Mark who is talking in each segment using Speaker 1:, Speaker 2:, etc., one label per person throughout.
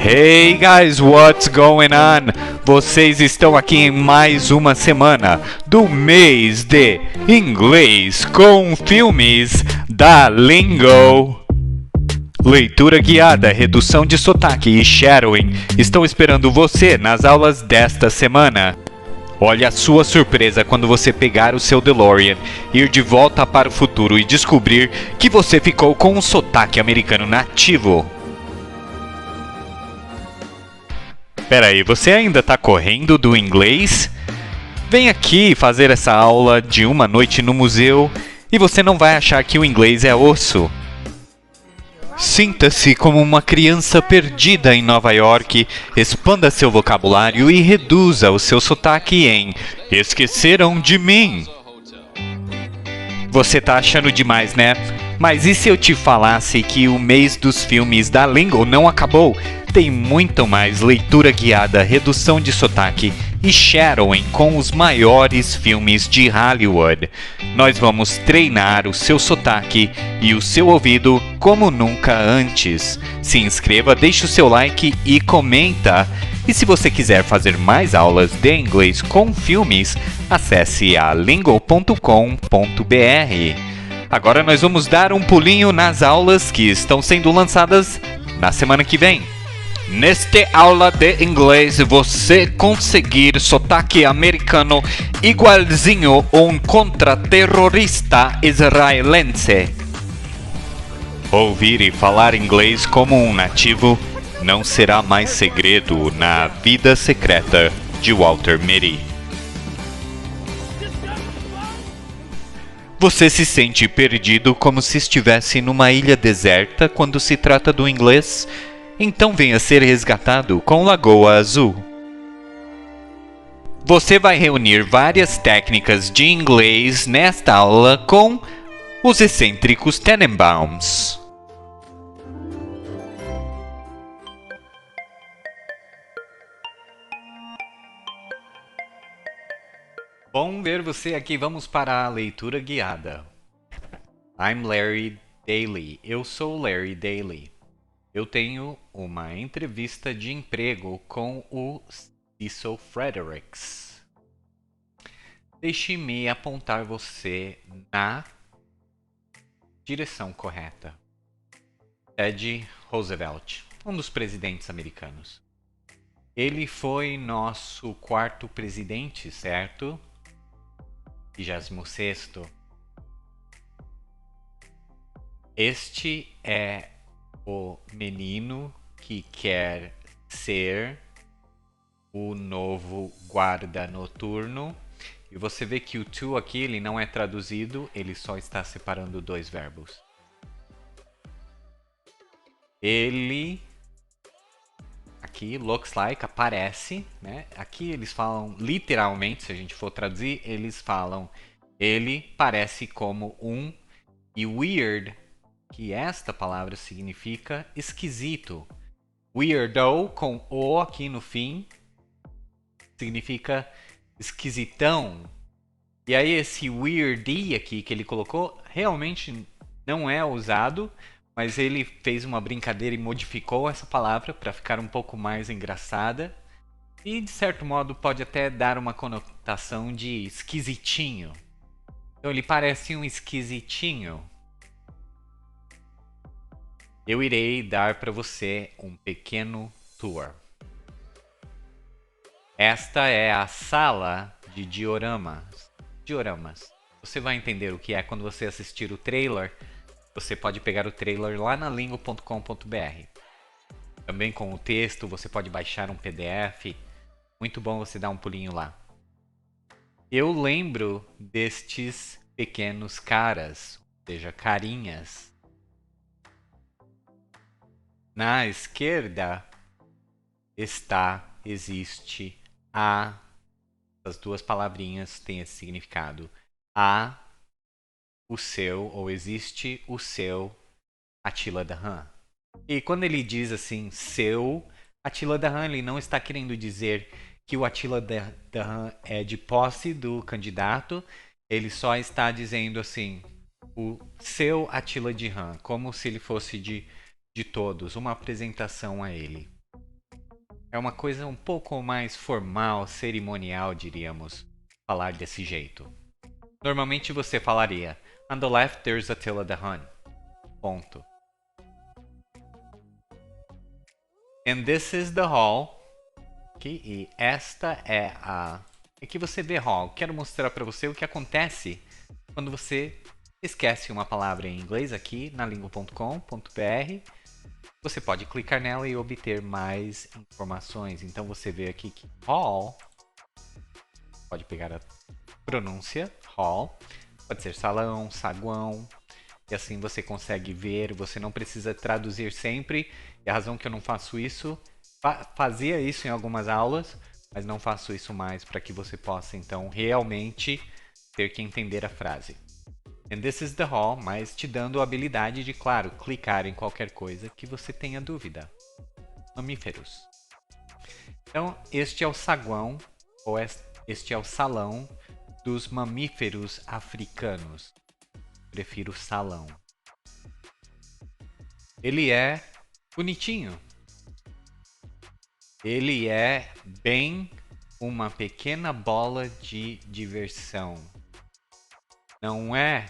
Speaker 1: Hey guys, what's going on? Vocês estão aqui em mais uma semana do mês de inglês com filmes da Lingo. Leitura guiada, redução de sotaque e shadowing estão esperando você nas aulas desta semana. Olhe a sua surpresa quando você pegar o seu DeLorean, ir de volta para o futuro e descobrir que você ficou com um sotaque americano nativo. Peraí, você ainda tá correndo do inglês? Vem aqui fazer essa aula de uma noite no museu e você não vai achar que o inglês é osso. Sinta-se como uma criança perdida em Nova York, expanda seu vocabulário e reduza o seu sotaque em Esqueceram de Mim. Você tá achando demais, né? Mas e se eu te falasse que o mês dos filmes da Lingo não acabou? Tem muito mais leitura guiada, redução de sotaque e shadowing com os maiores filmes de Hollywood. Nós vamos treinar o seu sotaque e o seu ouvido como nunca antes. Se inscreva, deixe o seu like e comenta. E se você quiser fazer mais aulas de inglês com filmes, acesse a lingo.com.br. Agora nós vamos dar um pulinho nas aulas que estão sendo lançadas na semana que vem. Nesta aula de inglês, você conseguir sotaque americano igualzinho um contra-terrorista israelense. Ouvir e falar inglês como um nativo não será mais segredo na vida secreta de Walter Mitty. Você se sente perdido como se estivesse numa ilha deserta quando se trata do inglês? Então venha ser resgatado com Lagoa Azul. Você vai reunir várias técnicas de inglês nesta aula com os excêntricos Tenenbaums. Bom ver você aqui. Vamos para a leitura guiada. I'm Larry Daly. Eu sou Larry Daly. Eu tenho uma entrevista de emprego com o Cecil Fredericks. Deixe-me apontar você na direção correta. Teddy Roosevelt, um dos presidentes americanos. Ele foi nosso quarto presidente, certo? 26º. Este é o menino que quer ser o novo guarda noturno. E você vê que o to aqui ele não é traduzido, ele só está separando dois verbos. Ele aqui, looks like, aparece, né? Aqui eles falam literalmente, se a gente for traduzir, eles falam ele parece como um, e weird, que esta palavra significa esquisito. Weirdo, com O aqui no fim, significa esquisitão. E aí esse weirdy aqui que ele colocou, realmente não é usado, mas ele fez uma brincadeira e modificou essa palavra para ficar um pouco mais engraçada. E de certo modo pode até dar uma conotação de esquisitinho. Então ele parece um esquisitinho. Eu irei dar para você um pequeno tour. Esta é a sala de dioramas. Você vai entender o que é quando você assistir o trailer. Você pode pegar o trailer lá na lingo.com.br. Também com o texto, você pode baixar um PDF. Muito bom você dar um pulinho lá. Eu lembro destes pequenos caras, ou seja, carinhas. Na esquerda existe a. As duas palavrinhas têm esse significado. A, o seu, ou existe o seu Attila Dahan. E quando ele diz assim, seu Attila Dahan, ele não está querendo dizer que o Attila Dahan é de posse do candidato, ele só está dizendo assim, o seu Attila Dahan, como se ele fosse de todos, uma apresentação a ele. É uma coisa um pouco mais formal, cerimonial, diríamos, falar desse jeito. Normalmente você falaria: On the left there's Attila the Hun. Ponto. And this is the hall. Okay? E esta é a. Aqui você vê hall. Quero mostrar para você o que acontece quando você esquece uma palavra em inglês aqui na língua.com.br. Você pode clicar nela e obter mais informações. Então você vê aqui que hall, pode pegar a pronúncia, hall, pode ser salão, saguão, e assim você consegue ver, você não precisa traduzir sempre. E a razão que eu não faço isso, fazia isso em algumas aulas, mas não faço isso mais para que você possa então realmente ter que entender a frase. And this is the hall, mas te dando a habilidade de, claro, clicar em qualquer coisa que você tenha dúvida. Mamíferos. Então, este é o saguão, ou este é o salão dos mamíferos africanos. Prefiro salão. Ele é bonitinho. Ele é bem uma pequena bola de diversão. Não é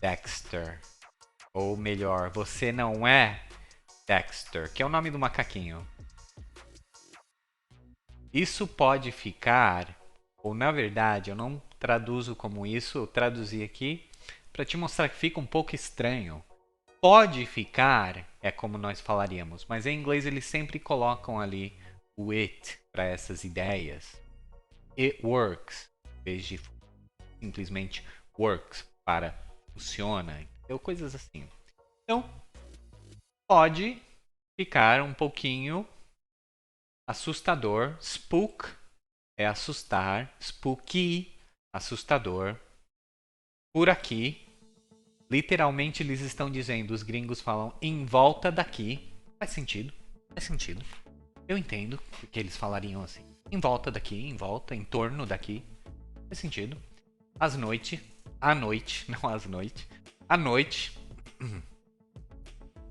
Speaker 1: Dexter. Ou melhor, você não é Dexter, que é o nome do macaquinho. Isso pode ficar, ou na verdade eu não traduzo como isso, eu traduzi aqui para te mostrar que fica um pouco estranho. Pode ficar é como nós falaríamos, mas em inglês eles sempre colocam ali o it para essas ideias. It works, em vez de simplesmente works para funciona, ou coisas assim. Então, pode ficar um pouquinho assustador. Spook é assustar, spooky, assustador. Por aqui, literalmente eles estão dizendo, os gringos falam em volta daqui. Faz sentido, faz sentido. Eu entendo porque eles falariam assim. Em volta daqui, em volta, em torno daqui. Faz sentido. À noite, não às noites. À noite,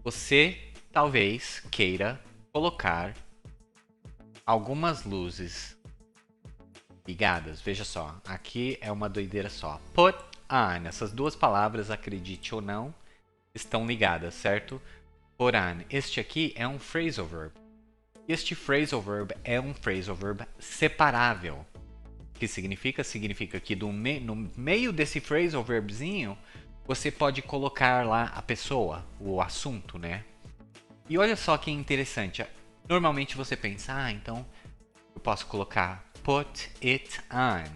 Speaker 1: você talvez queira colocar algumas luzes ligadas. Veja só, aqui é uma doideira só. Put on, essas duas palavras, acredite ou não, estão ligadas, certo? Put on. Este aqui é um phrasal verb. Este phrasal verb é um phrasal verb separável. O que significa? Significa que no meio desse phrasal verbzinho, você pode colocar lá a pessoa, o assunto, né? E olha só que interessante. Normalmente você pensa, então eu posso colocar put it on.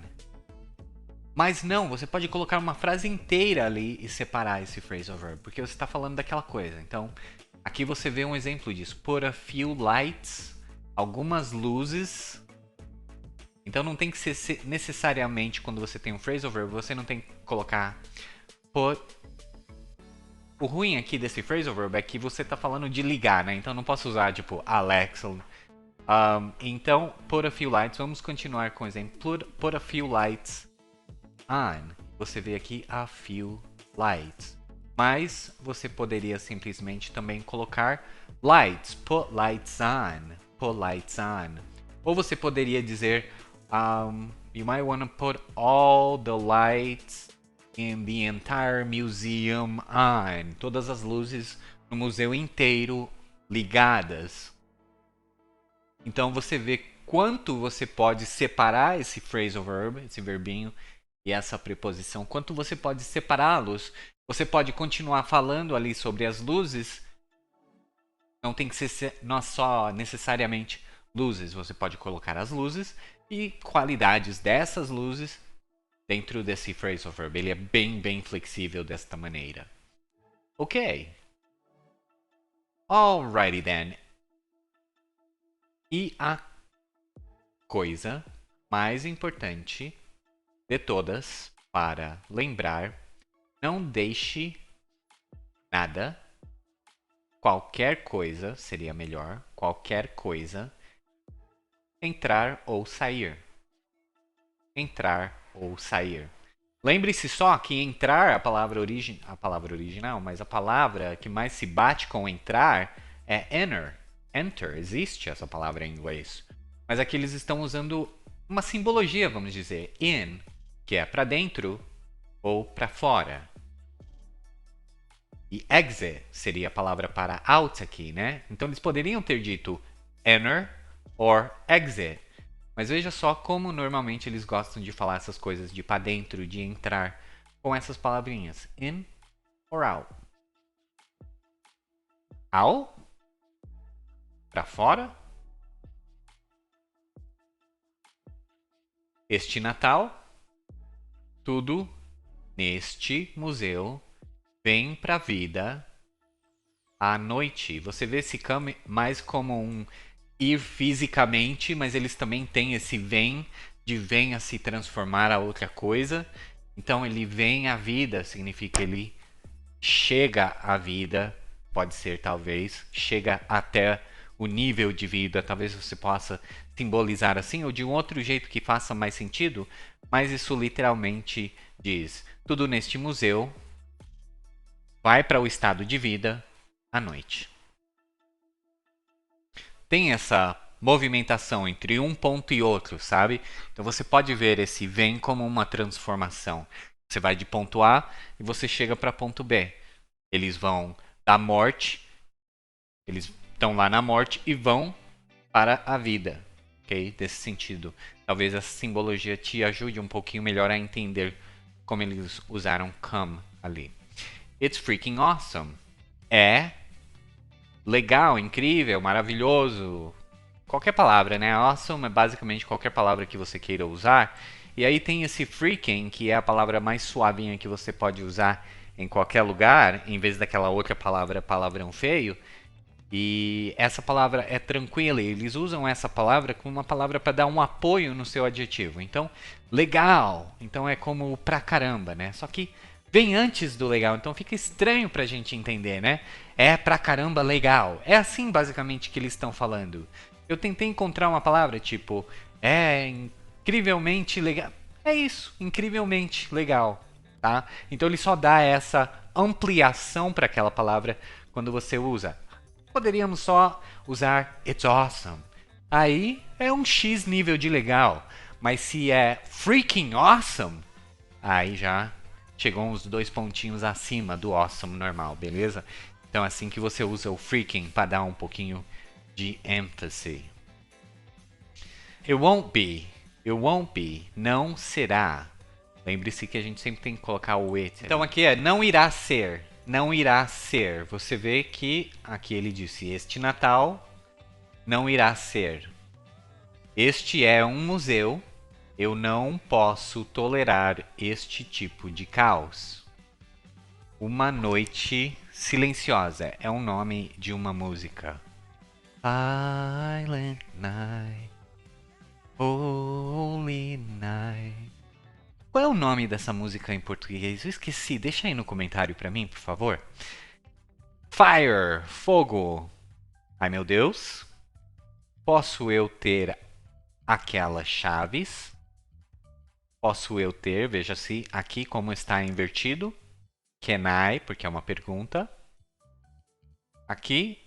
Speaker 1: Mas não, você pode colocar uma frase inteira ali e separar esse phrasal verb, porque você está falando daquela coisa. Então, aqui você vê um exemplo disso. Put a few lights, algumas luzes. Então não tem que ser necessariamente quando você tem um phrasal verb, você não tem que colocar put. O ruim aqui desse phrasal verb é que você está falando de ligar, né? Então não posso usar tipo Alexa. Então, put a few lights. Vamos continuar com o exemplo. Put a few lights on. Você vê aqui a few lights. Mas você poderia simplesmente também colocar lights. Put lights on. Put lights on. Ou você poderia dizer you might want to put all the lights in the entire museum on. Todas as luzes no museu inteiro ligadas. Então você vê quanto você pode separar esse phrasal verb, esse verbinho e essa preposição, quanto você pode separá-los. Você pode continuar falando ali sobre as luzes. Não tem que ser não só necessariamente luzes. Você pode colocar as luzes e qualidades dessas luzes dentro desse phrasal verb. Ele é bem flexível desta maneira. Ok. Alrighty then. E a coisa mais importante de todas para lembrar, não deixe nada, qualquer coisa, seria melhor, qualquer coisa, entrar ou sair. Entrar ou sair. Lembre-se só que entrar, a palavra original, mas a palavra que mais se bate com entrar é enter. enter, existe essa palavra em inglês. Mas aqui eles estão usando uma simbologia, vamos dizer, in, que é para dentro ou para fora. E exit seria a palavra para out aqui, né? Então eles poderiam ter dito enter or exit. Mas veja só como normalmente eles gostam de falar essas coisas de para dentro, de entrar, com essas palavrinhas. In or out. Out? Para fora? Este Natal, tudo neste museu vem para a vida à noite. Você vê esse come mais como um ir fisicamente, mas eles também têm esse vem, de vem a se transformar a outra coisa. Então ele vem à vida, significa ele chega à vida, pode ser talvez, chega até o nível de vida, talvez você possa simbolizar assim, ou de um outro jeito que faça mais sentido, mas isso literalmente diz: tudo neste museu vai para o estado de vida à noite. Tem essa movimentação entre um ponto e outro, sabe? Então você pode ver esse vem como uma transformação. Você vai de ponto A e você chega para ponto B. Eles vão da morte, eles estão lá na morte e vão para a vida, ok? Desse sentido. Talvez essa simbologia te ajude um pouquinho melhor a entender como eles usaram come ali. It's freaking awesome. É legal, incrível, maravilhoso. Qualquer palavra, né? Awesome é basicamente qualquer palavra que você queira usar. E aí tem esse freaking, que é a palavra mais suavinha que você pode usar em qualquer lugar, em vez daquela outra palavra, palavrão feio. E essa palavra é tranquila, eles usam essa palavra como uma palavra para dar um apoio no seu adjetivo. Então, legal, então é como pra caramba, né? Só que vem antes do legal, então fica estranho pra gente entender, né? É pra caramba legal. É assim basicamente que eles estão falando. Eu tentei encontrar uma palavra tipo, é incrivelmente legal. É isso, incrivelmente legal, tá? Então ele só dá essa ampliação para aquela palavra quando você usa. Poderíamos só usar it's awesome. Aí é um X nível de legal. Mas se é freaking awesome, aí já chegou uns 2 pontinhos acima do awesome normal, beleza? Então é assim que você usa o freaking para dar um pouquinho de ênfase. It won't be. It won't be. Não será. Lembre-se que a gente sempre tem que colocar o it. Então aqui é não irá ser. Não irá ser. Você vê que aqui ele disse: este Natal não irá ser. Este é um museu. Eu não posso tolerar este tipo de caos. Uma Noite Silenciosa é o nome de uma música. Silent Night, Holy Night. Qual é o nome dessa música em português? Eu esqueci. Deixa aí no comentário pra mim, por favor. Fire, fogo. Ai meu Deus. Posso eu ter aquelas chaves? Posso eu ter, veja-se aqui como está invertido. Can I, porque é uma pergunta. Aqui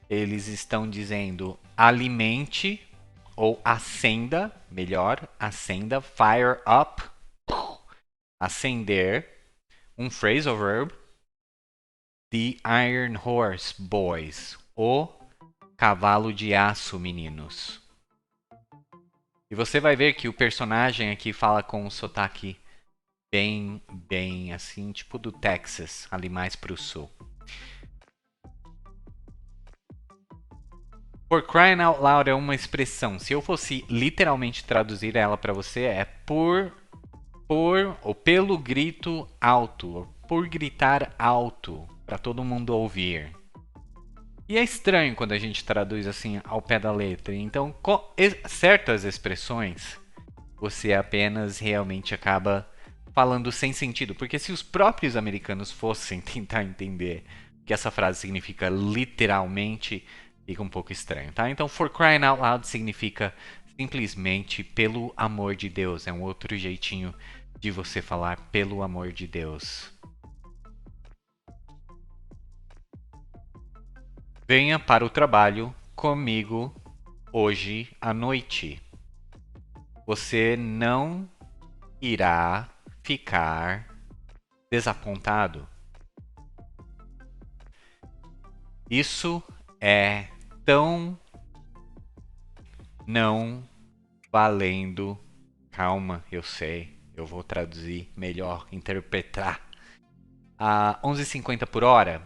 Speaker 1: eles estão dizendo alimente ou acenda, melhor, acenda, fire up, acender, um phrasal verb, the Iron Horse Boys, o cavalo de aço, meninos. E você vai ver que o personagem aqui fala com um sotaque bem assim, tipo do Texas, ali mais pro sul. For crying out loud é uma expressão. Se eu fosse literalmente traduzir ela para você, é por ou pelo grito alto, ou por gritar alto, para todo mundo ouvir. E é estranho quando a gente traduz assim ao pé da letra. Então, certas expressões você apenas realmente acaba falando sem sentido, porque se os próprios americanos fossem tentar entender o que essa frase significa literalmente, fica um pouco estranho, tá? Então, for crying out loud significa simplesmente pelo amor de Deus. É um outro jeitinho de você falar pelo amor de Deus. Venha para o trabalho comigo hoje à noite. Você não irá ficar desapontado. Isso é tão não valendo. Calma, eu sei. Eu vou traduzir melhor, interpretar. A 11,50 por hora.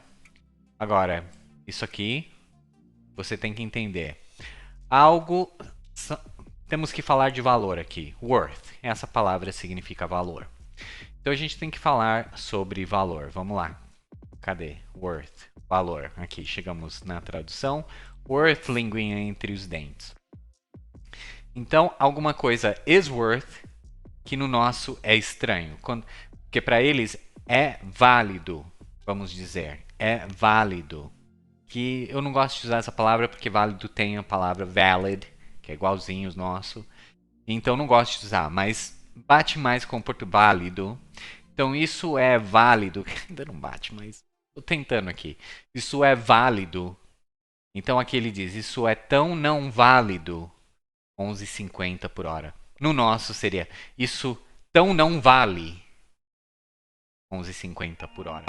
Speaker 1: Agora, isso aqui você tem que entender. Algo. Temos que falar de valor aqui. Worth. Essa palavra significa valor. Então a gente tem que falar sobre valor. Vamos lá. Cadê? Worth. Valor. Aqui, chegamos na tradução. Worth, linguinha entre os dentes. Então, alguma coisa is worth, que no nosso é estranho. Porque para eles é válido, vamos dizer. É válido. Que eu não gosto de usar essa palavra porque válido tem a palavra valid, que é igualzinho os nossos. Então não gosto de usar, mas bate mais com o português válido. Então isso é válido. Ainda não bate, mas estou tentando aqui. Isso é válido. Então aqui ele diz, isso é tão não válido. 11,50 por hora. No nosso seria, isso tão não vale. 11,50 por hora.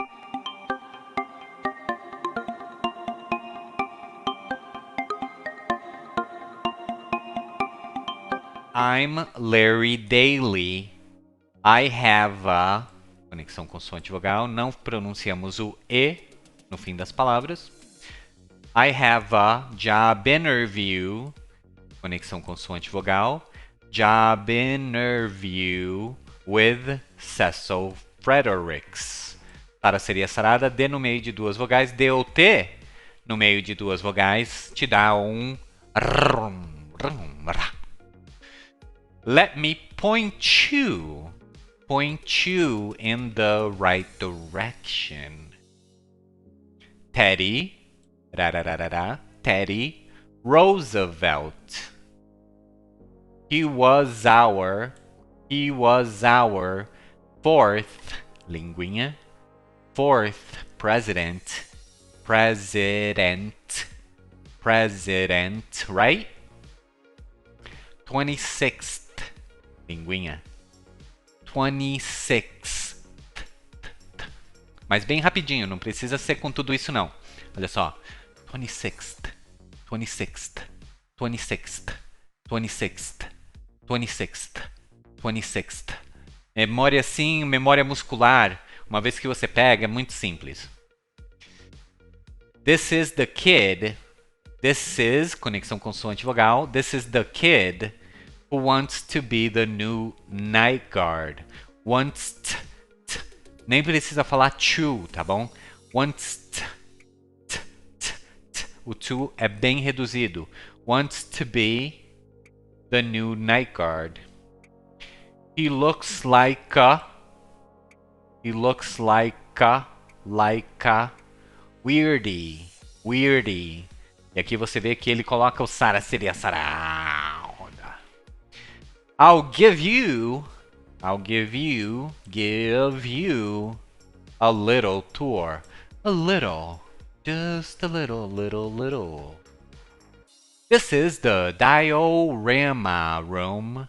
Speaker 1: I'm Larry Daly. I have a... Conexão consoante vogal. Não pronunciamos o E no fim das palavras. I have a job interview. Conexão consoante vogal. Job interview with Cecil Fredericks. Para seria sarada, D no meio de duas vogais. D ou T no meio de duas vogais te dá um... Let me point you in the right direction. Teddy, Teddy Roosevelt. He was our fourth, linguinha, fourth president, right? 26th, linguinha, 26th. Mas bem rapidinho, não precisa ser com tudo isso não. Olha só, 26th, 26th, 26th, 26th, 26th, 26th. Memória assim, memória muscular. Uma vez que você pega, é muito simples. This is the kid. This is, conexão consoante vogal. This is the kid who wants to be the new night guard. Wants nem precisa falar to, tá bom? Wants o to é bem reduzido. Wants to be the new night guard. He looks like a weirdie. E aqui você vê que ele coloca o Sara seria Sarauda. I'll give you a little tour. A little. Just a little. This is the diorama room.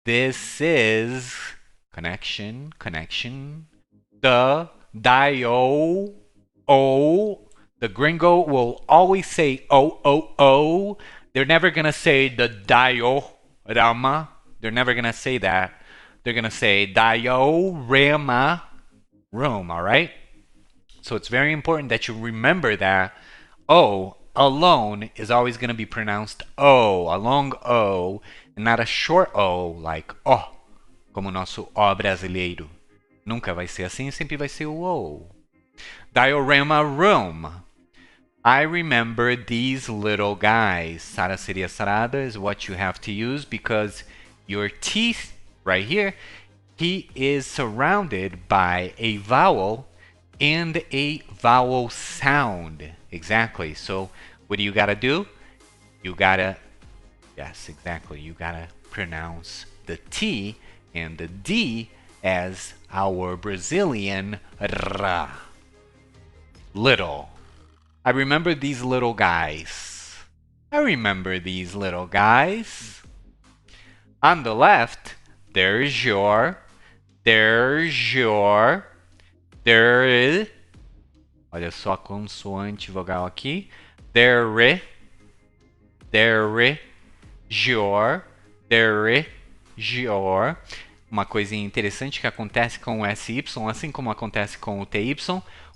Speaker 1: This is connection. The the gringo will always say oh. They're never gonna say the diorama. They're never gonna say that. They're gonna say diorama room, alright? So it's very important that you remember that O alone is always going to be pronounced O, a long O, and not a short O, like O, como o nosso O brasileiro. Nunca vai ser assim, sempre vai ser o O. Diorama room. I remember these little guys. Sara seria sarada is what you have to use because your teeth, right here, he is surrounded by a vowel and a vowel sound. Exactly. So what do you gotta do? You gotta pronounce the T and the D as our Brazilian ra. Little. I remember these little guys. I remember these little guys. On the left, there's your, there is, olha só a consoante vogal aqui, there, your. Uma coisinha interessante que acontece com o SY, assim como acontece com o TY,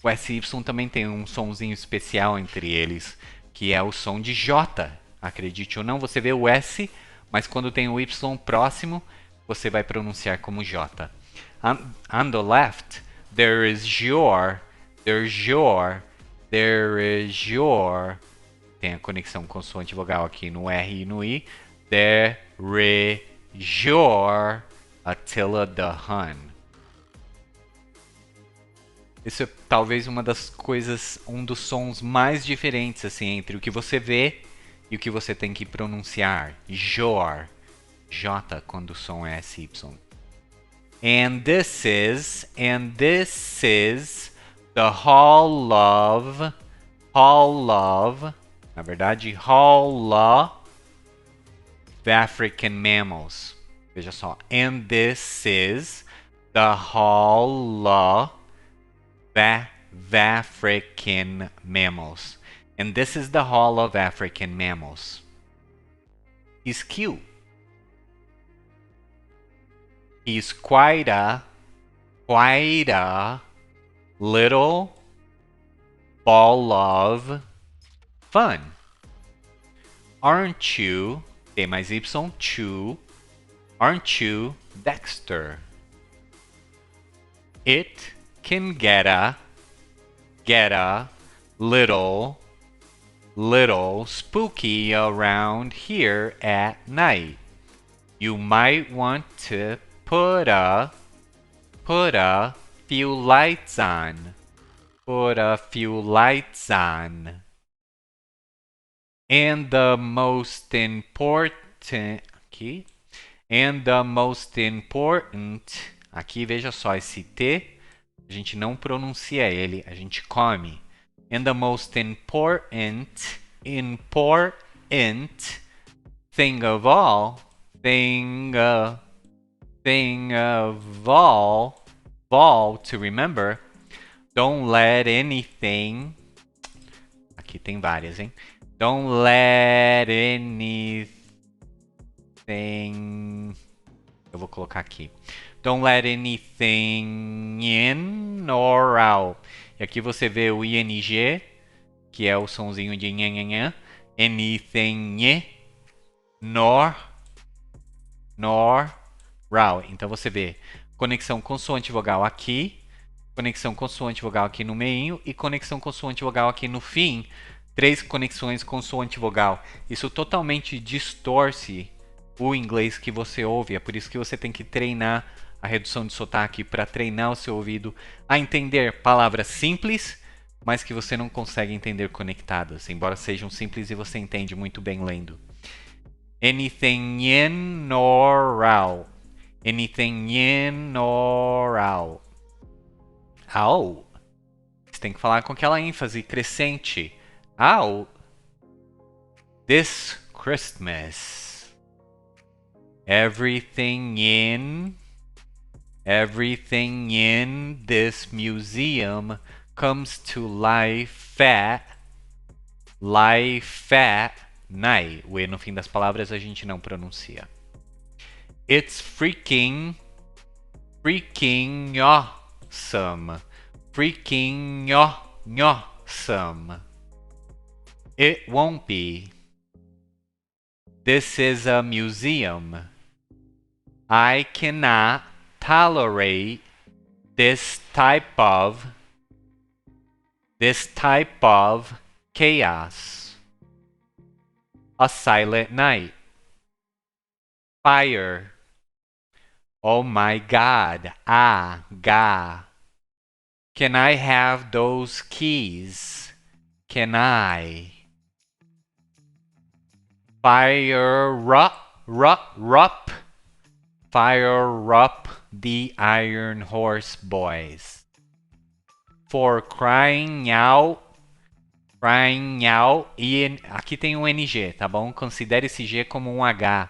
Speaker 1: o SY também tem um sonzinho especial entre eles, que é o som de J. Acredite ou não, você vê o S, mas quando tem o Y próximo, você vai pronunciar como J. On the left, there is your, tem a conexão consoante vogal aqui no R e no I. There, your, Attila the Hun. Isso é talvez uma das coisas, um dos sons mais diferentes assim entre o que você vê e o que você tem que pronunciar. Jor, J quando o som é SY. And this is the Hall of, na verdade, Hall of African Mammals. Veja só. And this is the Hall of African Mammals. And this is the Hall of African Mammals. He's cute. He's quite a little ball of fun. Aren't you, T mais Y, chu, aren't you Dexter? It can get a little spooky around here at night. You might want to put a few lights on. Put a few lights on. And the most important aqui. And the most important, aqui veja só esse T, a gente não pronuncia ele, a gente come. And the most important thing of all to remember, don't let anything, aqui tem várias, hein? Don't let anything, eu vou colocar aqui. Don't let anything in or out. E aqui você vê o ING, que é o sonzinho de nhanhanhã. Anything nor out. Então você vê conexão consoante vogal aqui, conexão consoante vogal aqui no meio e conexão consoante vogal aqui no fim. 3 conexões consoante vogal. Isso totalmente distorce o inglês que você ouve. É por isso que você tem que treinar a redução de sotaque para treinar o seu ouvido a entender palavras simples, mas que você não consegue entender conectadas, embora sejam simples e você entende muito bem lendo. Anything in or out. Anything in or out. Out. Você tem que falar com aquela ênfase crescente. Out. This Christmas. Everything in this museum comes to life at night. O E no fim das palavras a gente não pronuncia. It's freaking awesome. Freaking awesome. It won't be. This is a museum. I cannot tolerate this type of chaos. A silent night. Fire. Oh my God. God. Can I have those keys? Can I? Fire up the Iron Horse boys. For crying out, Crying out. E aqui tem um NG, tá bom? Considere esse G como um H.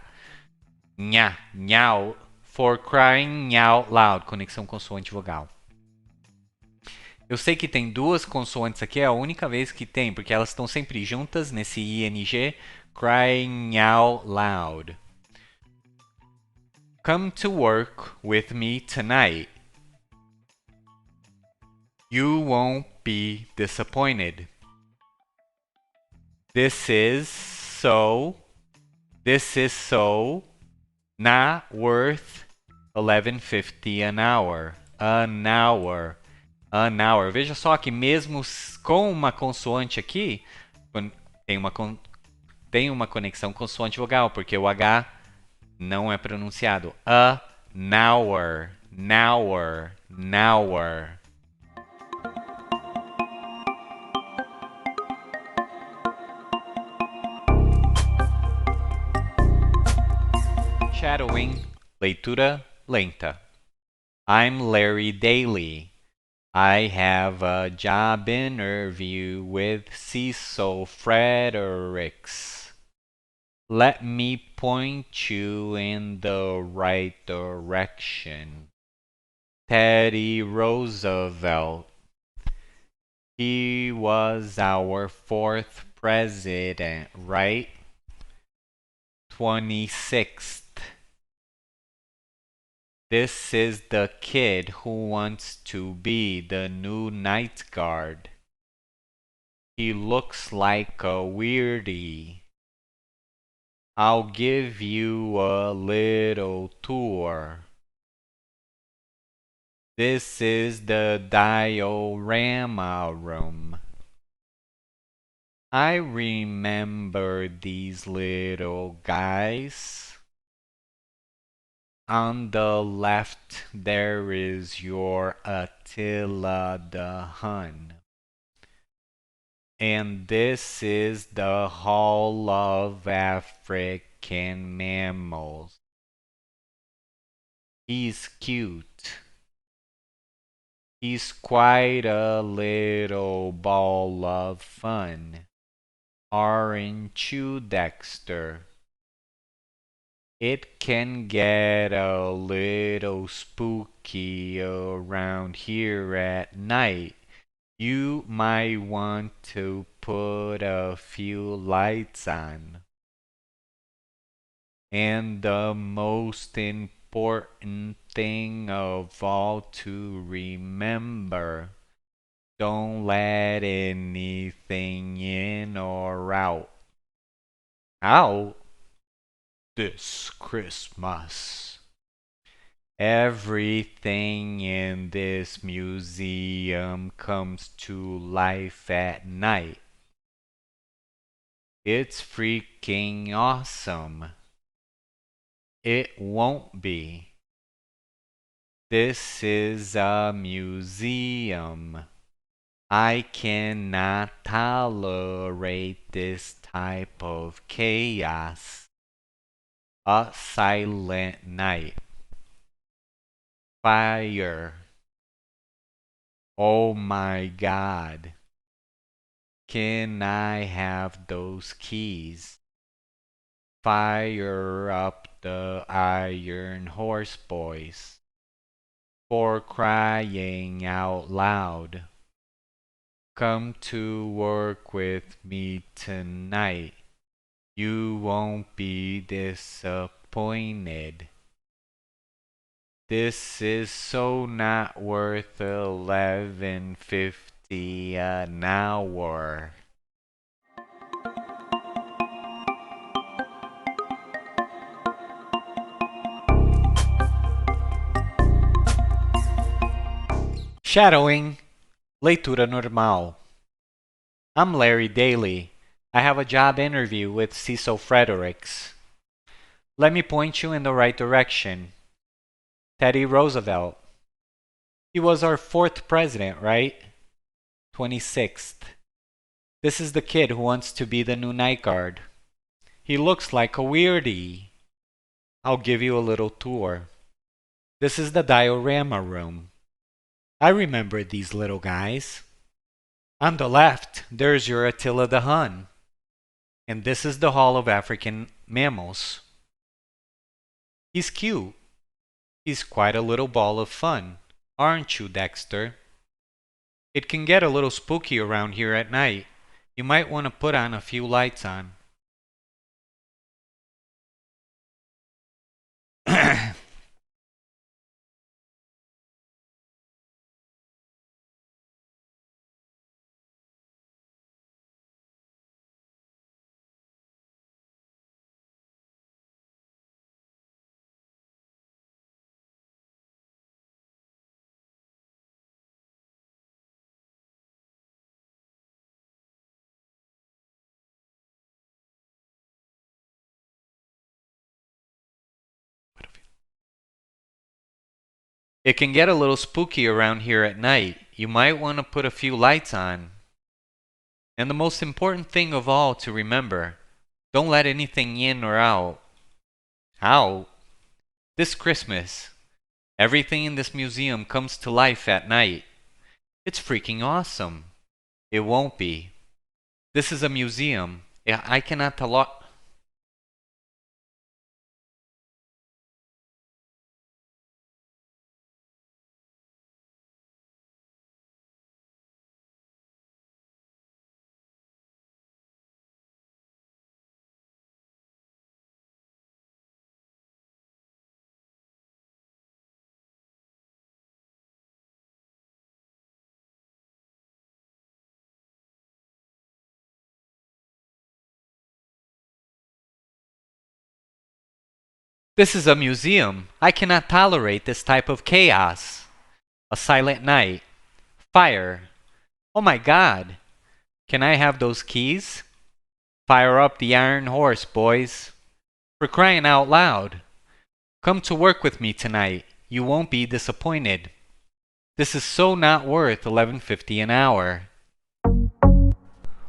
Speaker 1: Nha, nhau. For crying out loud. Conexão consoante vogal. Eu sei que tem duas consoantes aqui, é a única vez que tem, porque elas estão sempre juntas nesse ING. Crying out loud. Come to work with me tonight. You won't be disappointed. This is so not worth 11.50 an hour. An hour. An hour. Veja só que mesmo com uma consoante aqui, tem uma conexão consoante vogal, porque o H não é pronunciado. A hour. Hour. Hour. Shadowing, leitura lenta. I'm Larry Daly. I have a job interview with Cecil Fredericks. Let me point you in the right direction. Teddy Roosevelt. He was our fourth president, right? 26th. This is the kid who wants to be the new night guard. He looks like a weirdie. I'll give you a little tour. This is the diorama room. I remember these little guys. On the left, there is your Attila the Hun. And this is the Hall of African Mammals. He's cute. He's quite a little ball of fun. Aren't you, Dexter? It can get a little spooky around here at night. You might want to put a few lights on. And the most important thing of all to remember, don't let anything in or out. Out? This Christmas. Everything in this museum comes to life at night. It's freaking awesome. It won't be. This is a museum. I cannot tolerate this type of chaos. A silent night. Fire. Oh my God. Can I have those keys? Fire up the Iron Horse Boys. For crying out loud. Come to work with me tonight. You won't be disappointed. This is so not worth 11.50 an hour. Shadowing, leitura normal. I'm Larry Daly. I have a job interview with Cecil Fredericks. Let me point you in the right direction. Teddy Roosevelt. He was our fourth president, right? 26th. This is the kid who wants to be the new night guard. He looks like a weirdie. I'll give you a little tour. This is the diorama room. I remember these little guys. On the left, there's your Attila the Hun. And this is the Hall of African Mammals. He's cute. He's quite a little ball of fun, aren't you, Dexter? It can get a little spooky around here at night. You might want to put on a few lights on. It can get a little spooky around here at night. You might want to put a few lights on. And the most important thing of all to remember, don't let anything in or out. Out? This Christmas, everything in this museum comes to life at night. It's freaking awesome. It won't be. This is a museum. I cannot allow... This is a museum. I cannot tolerate this type of chaos. A silent night. Fire. Oh my God. Can I have those keys? Fire up the Iron Horse, boys. For crying out loud. Come to work with me tonight. You won't be disappointed. This is so not worth $11.50 an hour.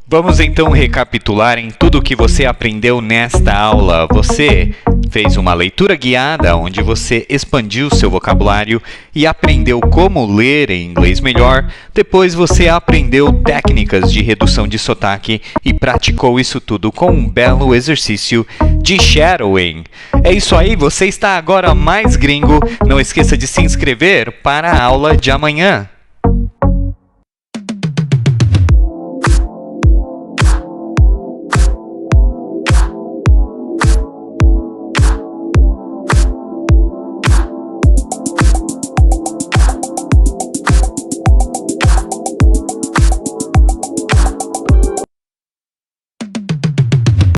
Speaker 1: Vamos então recapitular em tudo o que você aprendeu nesta aula. Você fez uma leitura guiada onde você expandiu seu vocabulário e aprendeu como ler em inglês melhor. Depois você aprendeu técnicas de redução de sotaque e praticou isso tudo com um belo exercício de shadowing. É isso aí, você está agora mais gringo. Não esqueça de se inscrever para a aula de amanhã.